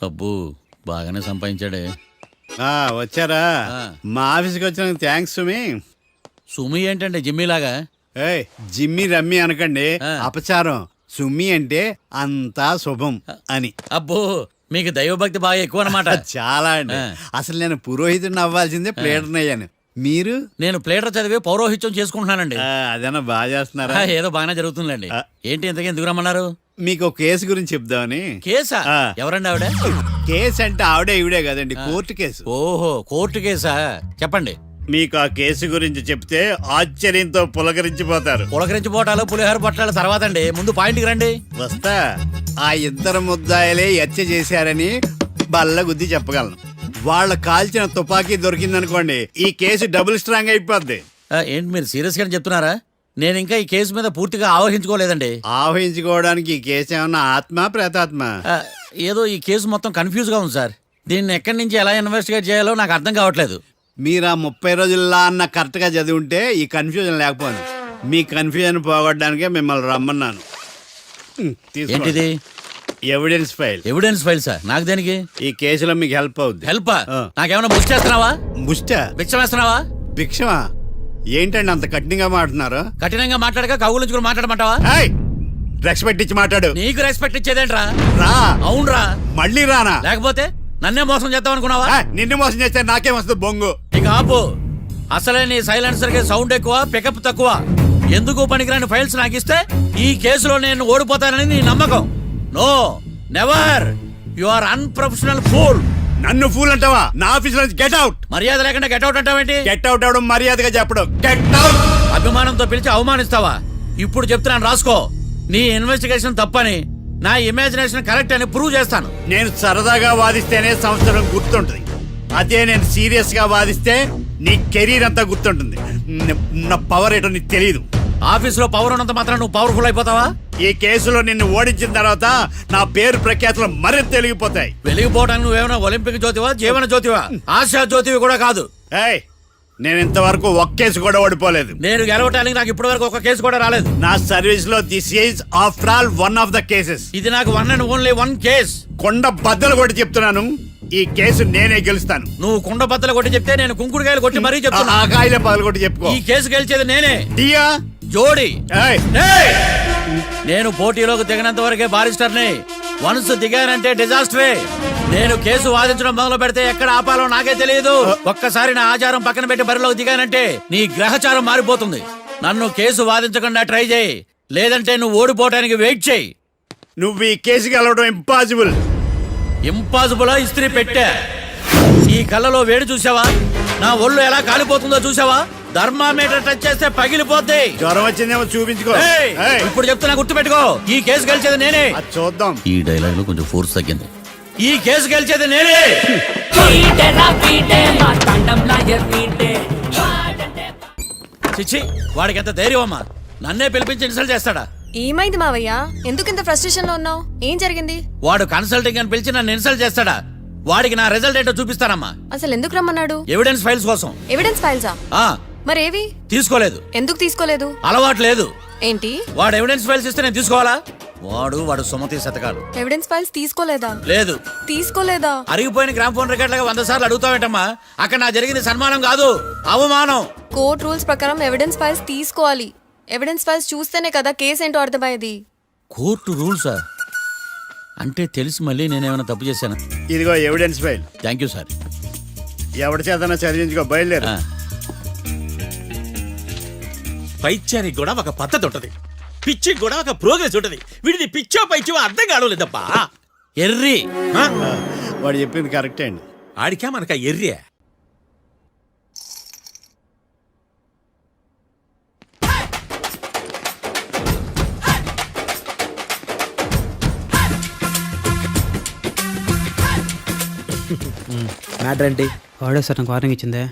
అబ్బు బాగానే సంపాదించాడే. వచ్చారా? మా ఆఫీస్కి వచ్చినందుకు థ్యాంక్స్ సుమి. సుమి ఏంటంటే జిమ్మీలాగా? ఏయ్, జిమ్మి రమ్మి అనకండి, అపచారం. సుమి అంటే అంతా శుభం అని. అబ్బో, మీకు దైవభక్తి బాగా ఎక్కువ అన్నమాట. చాలా అండి. అసలు నేను పురోహితుడిని అవ్వాల్సిందే, ప్లేటర్ని అయ్యాను. మీరు? నేను ప్లేటర్ చదివి పౌరోహిత్యం చేసుకుంటున్నానండి. అదేనా బాగా చేస్తున్నారా? ఏదో బాగానే జరుగుతుందండి. ఏంటి ఇంతకీ ఎందుకు రమ్మన్నారు? మీకు ఒక కేసు గురించి చెప్దామని. కేసా? ఎవరండి ఆవిడ? కేసు అంటే ఆవిడే ఈవిడే కదండి, కోర్టు కేసు. ఓహో, కోర్టు కేసా? చెప్పండి. మీకు ఆ కేసు గురించి చెప్తే ఆశ్చర్యంతో పులకరించిపోతారు. పులకరించిపోవటాలు పులిహోర పొట్టాల తర్వాత అండి, ముందు పాయింట్కి రండి. వస్తా. ఆ ఇద్దరు ముద్దాయలే హత్య చేశారని బల్ల గుద్ది చెప్పగలను. వాళ్ళ కాల్చిన తుపాకీ దొరికిందనుకోండి ఈ కేసు డబుల్ స్ట్రాంగ్ అయిపోద్ది. ఏంటి మీరు సీరియస్ గా చెప్తున్నారా? నేను ఇంకా ఈ కేసు మీద పూర్తిగా ఆవహించుకోలేదండి. ఆవహించుకోవడానికి ఈ కేసు ఏమన్నా ఆత్మ ప్రేతాత్మ? ఏదో ఈ కేసు మొత్తం కన్ఫ్యూజ్ గా ఉంది సార్. దీన్ని ఎక్కడి నుంచి ఎలా ఇన్వెస్టిగేట్ చేయాలో నాకు అర్థం కావట్లేదు. మీరు ఆ 30 రోజుల్లో అన్న కరెక్ట్ గా చదివి ఉంటే ఈ కన్ఫ్యూజన్ లేకపోయింది. మీ కన్ఫ్యూజన్ పోగొట్టడానికే మిమ్మల్ని రమ్మన్నాను. ఏంటిది? Evidence file. Evidence file sir? నాకు దేనికి? ఈ కేసులో మీకు హెల్ప్ అవుద్ది. హెల్ప్? నాకేమైనా ముష్టి చేస్తున్నావా? ముష్ట? భిక్షం వేస్తున్నావా? భిక్షమా? ఏంటండి అంత కఠినంగా మాట్లాడుతున్నారు? కఠినంగా మాట్లాడక కవులు మాట్లాడమంటావా? రెస్పెక్ట్ ఇచ్చి మాట్లాడు. నీకు రెస్పెక్ట్ ఇచ్చేదేంట్రా? రా. అవునరా? మళ్ళీ రానా? లేకపోతే నన్నే మోసం చేద్దాం అనుకున్నావా? నిన్ను మోసం చేస్తే నాకేం వస్తుంది బొంగు? ఇక ఆపు. అసలే నీ సైలెన్సర్ కి సౌండ్ ఎక్కువ, పికప్ తక్కువ. ఎందుకు పనికిరాని ఫైల్స్ నాకు ఇస్తే ఈ కేసులో నేను ఓడిపోతానని నీ నమ్మకం. No, never. You are unprofessional fool. నన్ను ఫూల్ అంటావా? నా ఆఫీస్ నుంచి గెట్ అవుట్. మర్యాద లేకుండా గెట్ అవుట్ అంటావేంటి? గెట్ అవుట్ అవడం మర్యాదగా చెప్పడం. Get out. అభిమానంతో పిలిచి అవమానిస్తావా? ఇప్పుడు చెప్తున్నాను రాసుకో. నీ ఇన్వెస్టిగేషన్ తప్పని, నా ఇమాజినేషన్ కరెక్ట్ అని ప్రూవ్ చేస్తాను. నేను సరదాగా వాదిస్తేనే సంవత్సరం గుర్తుంటుంది. అదే నేను సీరియస్ గా వాదిస్తే నీ కెరీర్ అంతా గుర్తుంటుంది. నా పవర్ ఏంటో నీకు తెలియదు. ఆఫీస్ లో పవర్ ఉన్నంత మాత్రం నువ్వు పవర్ఫుల్ అయిపోతావా? ఈ కేసులో నిన్ను ఓడించిన తర్వాత నా పేరు ప్రఖ్యాతులు మరింత వెలిగిపోతాయి. వెలిగిపోవడానికి నువ్వేమైనా ఒలింపిక్ జ్యోతివా, జీవన జ్యోతివా? ఆశా జ్యోతివి కూడా కాదు. నేను ఇంతవరకు ఒక్క కేసు కూడా ఓడిపోలేదు. నేను గెలవటానికి నాకు ఇప్పటి వరకు ఒక కేసు కూడా రాలేదు. నా సర్వీస్ లో this is after all one of the cases. ఇది నాకు one and only one case. కొండ బద్దలు కొట్టి చెప్తున్నాను, ఈ కేసు నేనే గెలుస్తాను. నువ్వు కుండ బద్దలు కొట్టి చెప్తే నేను కుంకుడుకాయలు కొట్టి మరీ చెప్తున్నా. ఆ కాయలే పగలు కొట్టి చెప్పుకో. ఈ కేసు గెలిచేది నేనే. డియా జోడి. నేను పోటీలోకి దిగినంత వరకే బారిస్టర్ని. వన్స్ దిగానంటే డిజాస్టరే. నేను కేసు వాదించడం మొదలు పెడితే ఎక్కడ ఆపాలో నాకే తెలియదు. ఒక్కసారి నా ఆచారం పక్కన పెట్టి బరిలోకి దిగానంటే నీ గ్రహచారం మారిపోతుంది. నన్ను కేసు వాదించకుండా ట్రై చేయి, లేదంటే నువ్వు ఓడిపోవడానికి వెయిట్ చేయి. నువ్వు ఈ కేసు గెలవడం ఇంపాసిబుల్. ఇంపాసిబుల్ ఇస్త్రీ పెట్టా. ఈ కళ్ళలో వేడి చూసావా? నా ఒళ్ళు ఎలా కాలిపోతుందో చూసావా? థర్మామీటర్ టచ్ చేస్తే పగిలిపోద్ది. జ్వరం వచ్చిందేమో చూపించుకో. ఇప్పుడు చెప్తున్నా, గుర్తు పెట్టుకో. ఈ కేసు గెలిచేది నేనే. చూద్దాం. ఈ డైలాగ్ లో కొంచెం ఫోర్స్ తగ్గింది. ఈ కేసు గెలిచేది నేనే. చిచ్చి, వాడికి ఎంత ధైర్యం అమ్మా! నన్నే పిలిపించి ఇన్సల్ట్ చేస్తాడా? ఏమైంది మావయ్య? ఎందుకు ఇంత ఫ్రస్ట్రేషన్ లో ఉన్నావు? ఏం జరిగింది? వాడు కన్సల్టింగ్ అని పిలిచి నన్ను ఇన్సల్ట్ చేస్తాడా? వాడికి నా రిజల్ట్ ఏంటో చూపిస్తానమ్మా. అసలు ఎందుకు రమ్మన్నాడు? ఎవిడెన్స్ ఫైల్స్ కోసం. ఎవిడెన్స్ ఫైల్సా? మరేవి? తీసుకోలేదు. ఎందుకు తీసుకోలేదు? అలవాటు లేదు. ఏంటి? వాడు ఎవిడెన్స్ ఫైల్స్ ఇస్తే నేను తీసుకోవాలా? వాడు సుమతి శతకాలు. ఎవిడెన్స్ ఫైల్స్ తీసుకోలేదా? లేదు. తీసుకోలేదా? అరిగిపోయిన గ్రామ్ ఫోన్ రికార్డ్ లాగా 100 సార్లు అడుగుతావేంటమ్మా? అక్కడ నా జరిగింది సన్మానం కాదు, అవమానం. కోర్ట్ రూల్స్ ప్రకారం ఎవిడెన్స్ ఫైల్స్ తీసుకోవాలి. ఎవిడెన్స్ ఫైల్స్ చూస్తేనే కదా కేసు ఏంటో అర్థమయ్యేది. కోర్టు రూల్సా? అంటే తెలిసి మళ్ళీ నేనేమైనా తప్పు చేశాను? ఇదిగో evidence file. Thank you sir. ఎవరి చేతనా చదివించుకో, బయలుదేరు. పైత్యానికి కూడా ఒక పద్ధతి ఉంటది, పిచ్చికి కూడా ఒక ప్రోగ్రెస్ ఉంటది. వీడిది పిచ్చో పైచో అర్థం కావలేదప్పా. ఎర్రి. వాడు చెప్పింది కరెక్టే అండి. ఆడికా మనక ఎర్రి. మ్యాటర్ ఏంటి? వాడే సార్ నాకు వార్నింగ్ ఇచ్చిందే.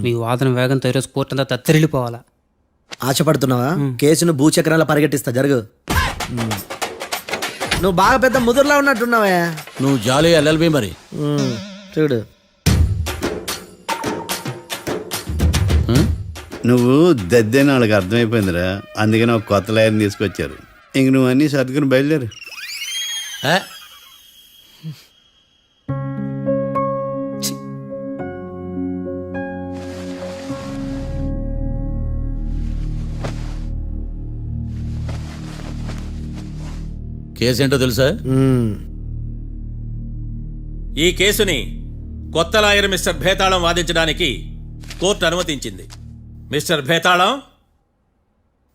మీ వాదన వేగంతో ఈరోజు కోర్టు అంతా తత్తరిల్లిపోవాలా. ఆశపడుతున్నావా? కేసును భూచక్రాల పరిగెట్టిస్తా, జరుగు. నువ్వు బాగా పెద్ద ముదురులా ఉన్నట్టున్నావే. నువ్వు జాలి ఎల్ఎల్బి మరి. చూడు, నువ్వు దద్దేని వాళ్ళకి అర్థమైపోయిందిరా. అందుకని ఒక కొత్త లాయర్ని తీసుకొచ్చారు. ఇంక నువ్వు అన్నీ సర్దుకుని బయలుదేరు. కేసు ఏంటో తెలుసా? ఈ కేసుని కొత్త లాయర్ మిస్టర్ భేతాళం వాదించడానికి కోర్టు అనుమతించింది. మిస్టర్ భేతాళం,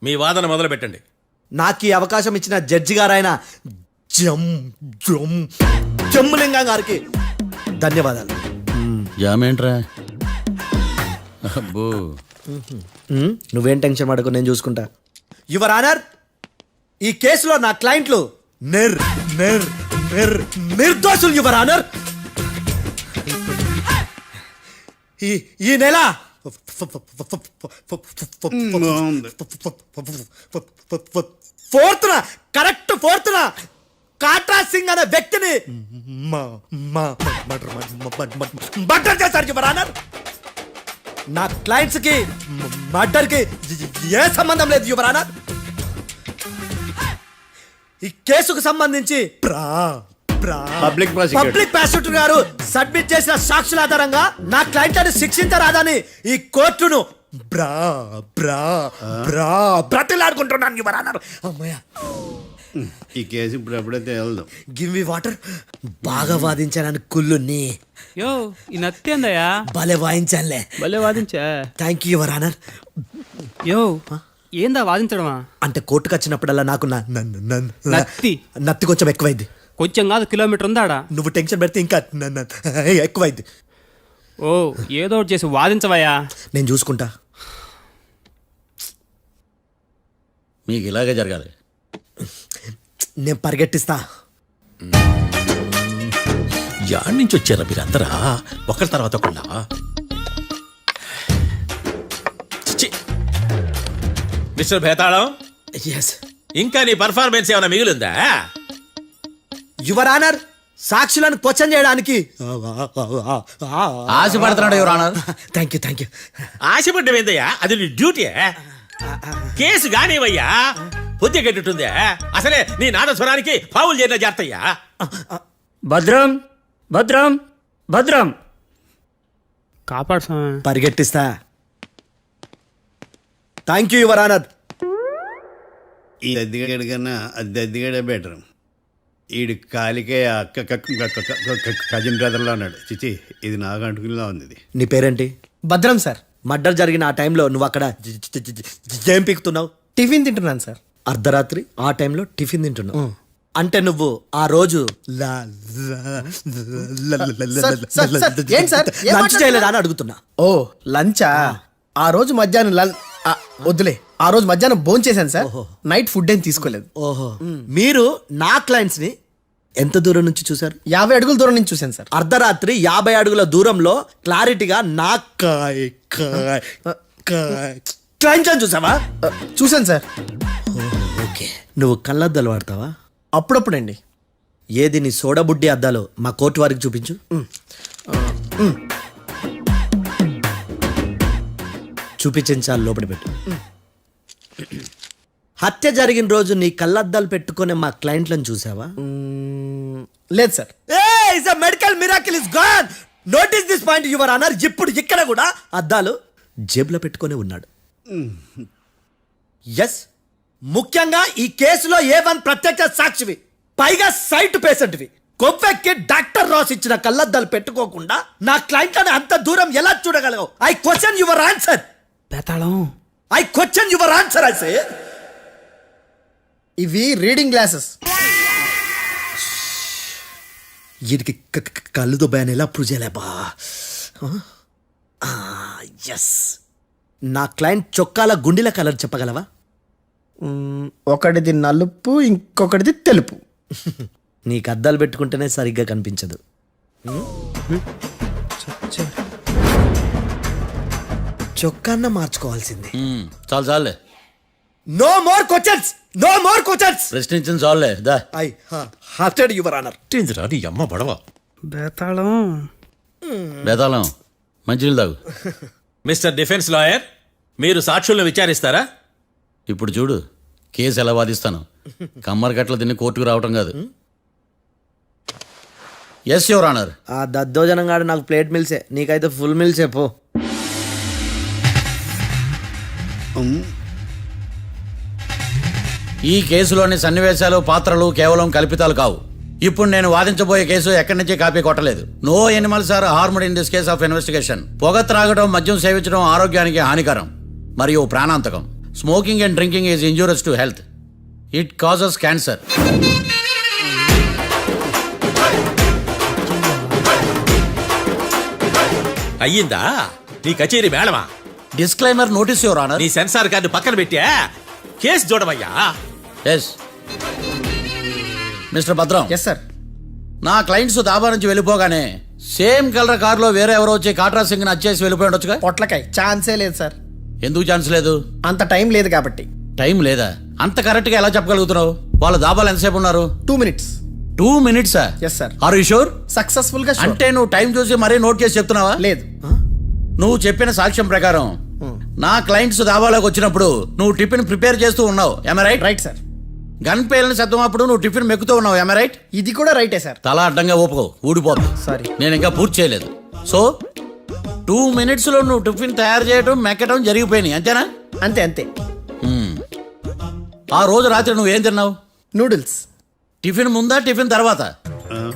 మీ వాదన మొదలు పెట్టండి. నాకు ఈ అవకాశం ఇచ్చిన జడ్జి గారైన జమ్ములింగం గారికి ధన్యవాదాలు. జామేంట్రా? అబ్బో, నువ్వేం టెన్షన్ పడకు, నేను చూసుకుంటా. యువర్ ఆనర్, ఈ కేసులో నా క్లయింట్లు నిర్దోషులు యువర్ ఆనర్. ఈ నెల ఫోర్త్న కరెక్ట్ ఫోర్త్న కాట్రా సింగ్ అనే వ్యక్తిని మర్డర్ చేశారు యువర్ ఆనర్. నా క్లయింట్స్ కి మర్డర్ కి ఏ సంబంధం లేదు యువర్ ఆనర్. ఈ కేసుకు సంబంధించి పబ్లిక్ ప్రాసిక్యూటర్ గారు సబ్మిట్ చేసిన సాక్షుల ఆధారంగా నా క్లయింట్ అని శిక్షించరాదని ఈ కోర్టును బ్రతిలాడుకుంటున్నాను యువర్ ఆనర్. అమ్మయ్య, ఈ కేసు ఇప్పుడు ఎప్పుడైతే వెళ్దాం. Give me water. బాగా వాదించానని కుళ్ళుని యో ఈ నత్తేందయ్యా భలే వాయించానులే. భలే వాదించా. Thank you your honour. యో ఏందా వాదించడమా? అంటే కోర్టుకు వచ్చినప్పుడల్లా నాకు నత్తి కొంచెం ఎక్కువైంది. కొంచెం కాదు, కిలోమీటర్ ఉందాడా. నువ్వు టెన్షన్ పెడితే ఇంకా ఎక్కువైంది. ఓ ఏదో ఒకటి చేసి వాదించవయ్యా. నేను చూసుకుంటా. మీకు ఇలాగే జరగాలి. నేను పరిగెట్టిస్తా. యాడ్ నుంచి వచ్చారా మీరందరా ఒకరి తర్వాత ఒకళ్ళ? మిస్టర్ భేతాళం, ఇంకా నీ పర్ఫార్మెన్స్ ఏమైనా మిగిలిందా? యువర్ ఆనర్, సాక్షులను క్వశ్చన్ చేయడానికి ఆశపడుతున్నాడు యువర్ ఆనర్. Thank you. ఆశపడ్డం ఏందయ్యా, అది నీ డ్యూటీ. కేసు గానివయ్యా, బుద్ధి గట్టుందే. అసలే నీ నాదస్వరానికి పావులు చేరిన జాతయ్యా. భద్రం భద్రం భద్రం కాపాడు స్వామి. పరిగెట్టిస్తా. Thank you your honour. ఈ దద్దిగడి కన్నా అది దద్దిగడే బెటర్. ఈడు కాలికే కజిన్ బ్రదర్లో ఉన్నాడు. చిచి, ఇది నాకు అంటుకునిలా ఉంది. ఇది నీ పేరేంటి? భద్రం సార్. మర్డర్ జరిగిన ఆ టైంలో నువ్వు అక్కడ ఏం పీకుతున్నావు? టిఫిన్ తింటున్నాను సార్. అర్ధరాత్రి ఆ టైంలో టిఫిన్ తింటున్నావు అంటే నువ్వు ఆ రోజు లంచ్ చేయలేదా అని అడుగుతున్నా. ఓ లంచా? ఆ రోజు మధ్యాహ్నం వద్దులే, ఆ రోజు మధ్యాహ్నం భోజనం చేశాను సార్. నైట్ ఫుడ్ ఏం తీసుకోలేదు. ఓహో, మీరు నా క్లయింట్స్ ని ఎంత దూరం నుంచి చూసారు? 50 అడుగుల దూరం నుంచి చూశాను సార్. అర్ధరాత్రి 50 అడుగుల దూరంలో క్లారిటీగా నా క్లయింట్ అని చూసావా? చూశాను సార్. ఓకే, నువ్వు కళ్ళద్దాలు వాడతావా? అప్పుడప్పుడండి. ఏది నీ సోడబుడ్డి అద్దాలు మా కోర్టు వారికి చూపించు. చూపించాలి, లోపల పెట్టు. హత్య జరిగిన రోజు నీ కళ్ళద్దాలు పెట్టుకునే మా క్లయింట్లను చూసావా? లేదు sir. Medical miracle is gone. Notice this point your honour. ఇప్పుడు ఇక్కడ కూడా అద్దాలు జేబులో పెట్టుకొని ఉన్నాడు. ఎస్, ముఖ్యంగా ఈ కేసులో A1 ప్రత్యక్ష సాక్షివి, పైగా సైట్ పేషెంట్వి. కొవ్వెక్కి డాక్టర్ రాస్ ఇచ్చిన కళ్ళద్దాలు పెట్టుకోకుండా నా క్లయింట్ అని అంత దూరం ఎలా చూడగలవు? I question your answer. బేతాళం, I question your answer. I say ఇవి రీడింగ్ గ్లాసెస్. వీటికి కళ్ళు దుబ్బాయని ఎలా ప్రూవ్ చేయలేబా? ఎస్, నా క్లయింట్ చొక్కాల గుండెల కలర్ చెప్పగలవా? ఒకటిది నలుపు, ఇంకొకటిది తెలుపు. నీకు అద్దాలు పెట్టుకుంటేనే సరిగ్గా కనిపించదు. చొక్కాన్న మార్చుకోవాల్సింది. చాలు చాలే. No more questions, no more questions. ప్రశ్నించిన చాలే. I hearted your honour. నీ అమ్మ పడవ. బేతాళం బేతాళం, మంచినీళ్ళు తాగు. మిస్టర్ డిఫెన్స్ లాయర్, మీరు సాక్షులను విచారిస్తారా? ఇప్పుడు చూడు, కేసు ఎలా వాదిస్తాను. కమ్మరి గట్ల తిని కోర్టుకు రావటం కాదు. Yes your honour. ఆ దద్దోజనంగాడు నాకు ప్లేట్ మిల్సే, నీకైతే ఫుల్ మిల్సే పో. ఈ కేసులోని సన్నివేశాలు, పాత్రలు కేవలం కల్పితాలు కావు. ఇప్పుడు నేను వాదించబోయే కేసు ఎక్కడి నుంచి కాపీ కొట్టలేదు. No animals are harmed in this case of investigation. పొగ త్రాగడం, మద్యం సేవించడం ఆరోగ్యానికి హానికరం మరియు ప్రాణాంతకం. Smoking and drinking is injurious to health. It causes cancer. అయ్యిందా నీ కచేరీ మేడమా? Disclaimer notice your honour. నీ సెన్సార్ కార్డు పక్కన పెట్టా కేసు చూడమయ్యా. Yes mister Bhadram. Yes sir. నా క్లయింట్స్ దాబా నుంచి వెళ్ళిపోగానే సేమ్ కలర్ కారులో వేరే ఎవరో వచ్చి కాట్రా సింగ్ వచ్చేసి వెళ్ళిపోయి ఉండొచ్చుగా. పొట్లకాయ ఛాన్సే లేదు సార్. ఎందుకు ఛాన్స్ లేదు? అంత టైం లేదు కాబట్టి. టైం లేదా? అంత కరెక్ట్ గా ఎలా చెప్పగలుగుతున్నావు? వాళ్ళ దాబాలు ఎంతసేపు ఉన్నారు? 2 minutes. 2 minutes? Yes sir. Are you sure? Successful గా sure. అంటే నువ్వు టైం చూసి మరీ నోట్ చేసి చెప్తున్నావా? లేదు. నువ్వు చెప్పిన సాక్ష్యం ప్రకారం నా క్లయింట్స్ దాబాలోకి వచ్చినప్పుడు నువ్వు టిఫిన్ ప్రిపేర్ చేస్తూ ఉన్నావు. am I right? Right sir. Gun పేలిన శబ్దం అప్పుడు నువ్వు టిఫిన్ మెక్కుతూ ఉన్నావు. am I right? ఇది కూడా రైటే సార్. తల అడ్డంగా ఊపుకో, ఊడిపోతుంది. సారీ. నేను ఇంకా పూర్తి చేయలేదు. సో 2 minutes లో నువ్వు టిఫిన్ తయారు చేయడం మెక్కడం జరిగిపోయినాయి, అంతేనా? అంతే అంతే. ఆ రోజు రాత్రి నువ్వేం తిన్నావు? నూడిల్స్. టిఫిన్ ముందా టిఫిన్ తర్వాత?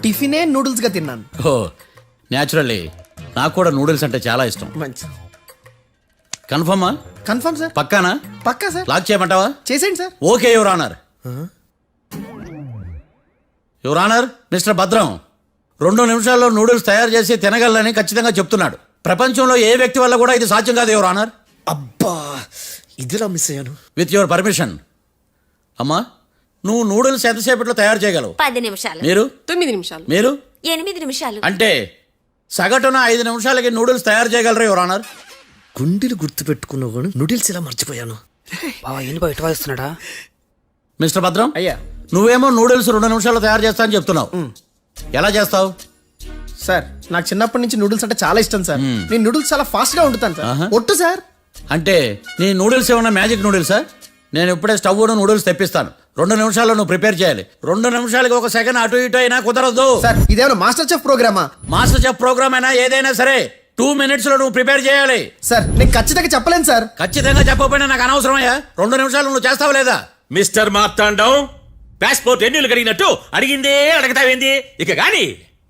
టిఫినే నూడిల్స్ గా తిన్నాను. ఓ న్యాచురల్లీ నాకు కూడా నూడిల్స్ అంటే చాలా ఇష్టం. మంచి. కన్ఫర్మా? Confirm sir. పక్కానా? పక్కా సార్. లాక్ చేయమంటావా? చేసేయండి sir. Okay your honour. Your honour, mister Bhadram 2 నిమిషాల్లో నూడిల్స్ తయారు చేసి తినగలని ఖచ్చితంగా చెప్తున్నాడు. ప్రపంచంలో ఏ వ్యక్తి వల్ల కూడా ఇది సాధ్యం కాదు యువర్ ఆనర్. అబ్బా ఇదిలా మిస్ అయ్యాను. With your permission. అమ్మా, నువ్వు నూడిల్స్ ఎంతసేపట్లో తయారు చేయగలవు? 10 నిమిషాలు. మీరు? 9 నిమిషాలు. మీరు? 8 నిమిషాలు. అంటే సగటున 5 నిమిషాలకి నూడిల్స్ తయారు చేయగలరు యువర్ ఆనర్. గుండెలు గుర్తు పెట్టుకున్నావు కానీ నూడిల్స్ ఇలా మర్చిపోయాను. బావా ఏంటి బయట వాయిస్తున్నాడా? మిస్టర్ భద్రం, అయ్యా నువ్వేమో నూడిల్స్ 2 నిమిషాల్లో తయారు చేస్తా అని చెప్తున్నావు. ఎలా చేస్తావు? సార్ నాకు చిన్నప్పటి నుంచి నూడిల్స్ అంటే చాలా ఇష్టం సార్. నేను నూడిల్స్ చాలా ఫాస్ట్ గా వండుతాను సార్. ఒట్టు సార్. అంటే నీ నూడిల్స్ ఏమన్నా మ్యాజిక్ నూడిల్సా? నేను ఇప్పుడే స్టవ్ నూడిల్స్ తెప్పిస్తాను. 2 నిమిషాల్లో నువ్వు ప్రిపేర్ చేయాలి. 2 నిమిషాలకి 1 సెకండ్ అటు ఇటు అయినా కుదరదు సార్. ఇదేమన్నా మాస్టర్ చెఫ్ ప్రోగ్రామా? మాస్టర్ చెఫ్ ప్రోగ్రామ్ అయినా ఏదైనా సరే 2 minutes లో నువ్వు ప్రిపేర్ చేయాలి. సార్ నేను ఖచ్చితంగా చెప్పలేను సార్. ఖచ్చితంగా చెప్పకపోయినా నాకు అనవసరమయ్యా. 2 నిమిషాలు నువ్వు చేస్తావు లేదా? మిస్టర్ మార్తాండం, పాస్పోర్ట్ ఎన్నిళ్ళు కడిగినట్టు అడిగిందే అడగతావేంది? ఇక గాని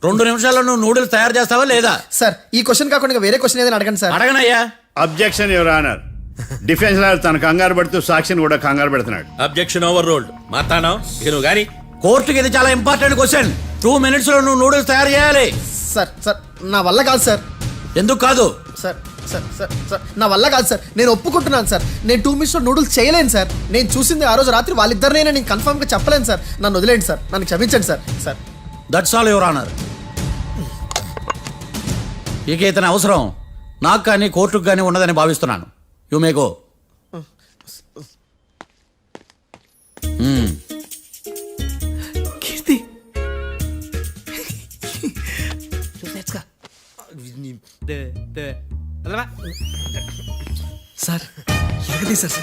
2 నిమిషాల్లో నువ్వు నూడిల్స్ తయారు చేస్తావా లేదా? సార్ ఈ క్వశ్చన్ కాకుండా వేరే క్వశ్చన్ ఏదైనా అడగండి సార్. అడగనయ్యా. Objection your honour. Defence lawyer తన కంగారు పడుతూ సాక్షిని కూడా కంగారు పెడుతున్నాడు. Objection over ruled. మార్తాండం, ఇక నువ్వు గాని. కోర్టుకి ఇది చాలా ఇంపార్టెంట్ క్వశ్చన్. 2 minutes లో నువ్వు నూడిల్స్ తయారు చేయాలి. సార్ సార్ నా వల్ల కాదు సార్. ఎందుకు కాదు? సార్ సార్ సార్ సార్ నా వల్ల కాదు సార్. నేను ఒప్పుకుంటున్నాను సార్. నేను 2 minutes లో నూడిల్స్ చేయలేను సార్. నేను చూసింది ఆ రోజు రాత్రి వాళ్ళిద్దరినైనా నేను కన్ఫర్మ్ గా చెప్పలేను సార్. నన్ను వదిలేండి సార్. నన్ను క్షమించండి sir. Sir that's all your honour. ఇక ఇతని అవసరం నాకు కానీ కోర్టుకు కానీ ఉండదని భావిస్తున్నాను. You may go. Keerthi sir ఎలాగది సార్.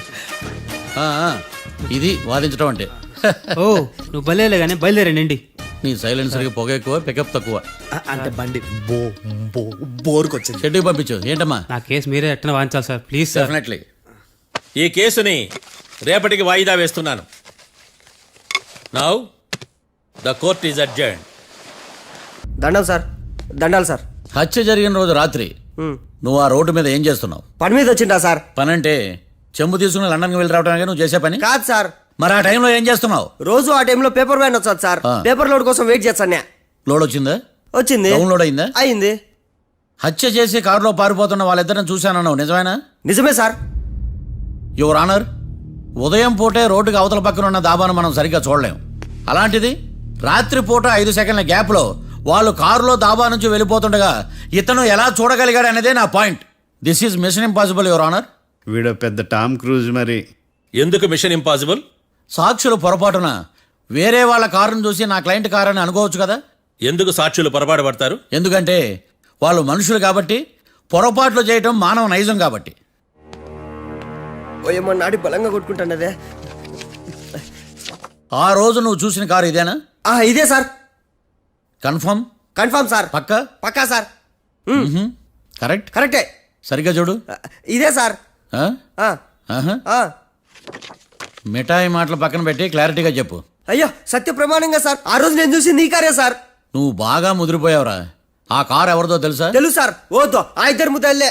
ఇది వాదించడం అంటే. ఓ నువ్వు బయలుదేరలే కానీ బయలుదేరండి. నీ సైలెన్సర్కి పొగ ఎక్కువ, పికప్ తక్కువ. అంటే బండి బోర్కి వచ్చింది. షెడ్యూల్ పంపించు. ఏంటమ్మా? నా కేసు మీరే ఎట్టన వాయించాలి సార్, ప్లీజ్ సార్. డెఫినెట్లీ. ఈ కేసుని రేపటికి వాయిదా వేస్తున్నాను. Now the court is adjourned. దండాలు సార్. దండాలు సార్. హత్య జరిగిన రోజు రాత్రి నువ్వు ఆ రోడ్డు మీద ఏం చేస్తున్నావు? పని మీద వచ్చిందా సార్? పని అంటే చెంబు తీసుకుని లండన్కి వెళ్ళి రావడానికి నువ్వు చేసే పని కాదు సార్. మరి ఆ టైంలో ఏం చేస్తున్నావు? రోజు ఆ టైంలో పేపర్ వ్యాన్ వచ్చాది సార్. పేపర్ లోడ్ కోసం వెయిట్ చేస్తాను. లోడ్ వచ్చిందా? వచ్చింది. డౌన్లోడ్ అయిందా? అయింది. హత్య చేసి కారులో పారిపోతున్న వాళ్ళిద్దరిని చూశానన్నావు, నిజమేనా? నిజమే సార్. యువర్ ఆనర్, ఉదయం పూటే రోడ్డుకి అవతల పక్కన ఉన్న దాబాను మనం సరిగ్గా చూడలేం. అలాంటిది రాత్రి పూట 5 సెకండ్ల గ్యాప్లో వాళ్ళు కారులో దాబా నుంచి వెళ్ళిపోతుండగా ఇతను ఎలా చూడగలిగాడు అనేదే నా point. This is mission impossible your honour. వీడు పెద్ద టామ్ క్రూజ్. మరి ఎందుకు మిషన్ ఇంపాసిబుల్? సాక్షులు పొరపాటున వేరే వాళ్ళ కారును చూసి నా క్లయింట్ కారు అని అనుకోవచ్చు కదా. ఎందుకు సాక్షులు పొరపాటు పడతారు? ఎందుకంటే వాళ్ళు మనుషులు కాబట్టి, పొరపాట్లు చేయటం మానవ నైజం కాబట్టి. ఓయమ్మ నాడి బలంగా కొట్టుకుంటానదే. ఆ రోజు నువ్వు చూసిన కారు ఇదేనా? ఇదే sir. Confirm? Confirm sir. Pakka? Pakka sir. Correct? కరెక్టే. సరిగ్గా చూడు. ఇదే సార్. మిఠాయి మాటలు పక్కన పెట్టి క్లారిటీగా చెప్పు. అయ్యో సత్య ప్రమాణంగా సార్, ఆ రోజు నేను చూసి నీ కారే సార్. నువ్వు బాగా ముదిరిపోయావురా. ఆ కారు ఎవరిదో తెలుసా? తెలుసు సార్. ఓతో ఆ ఇద్దరు ముద్దల్లే.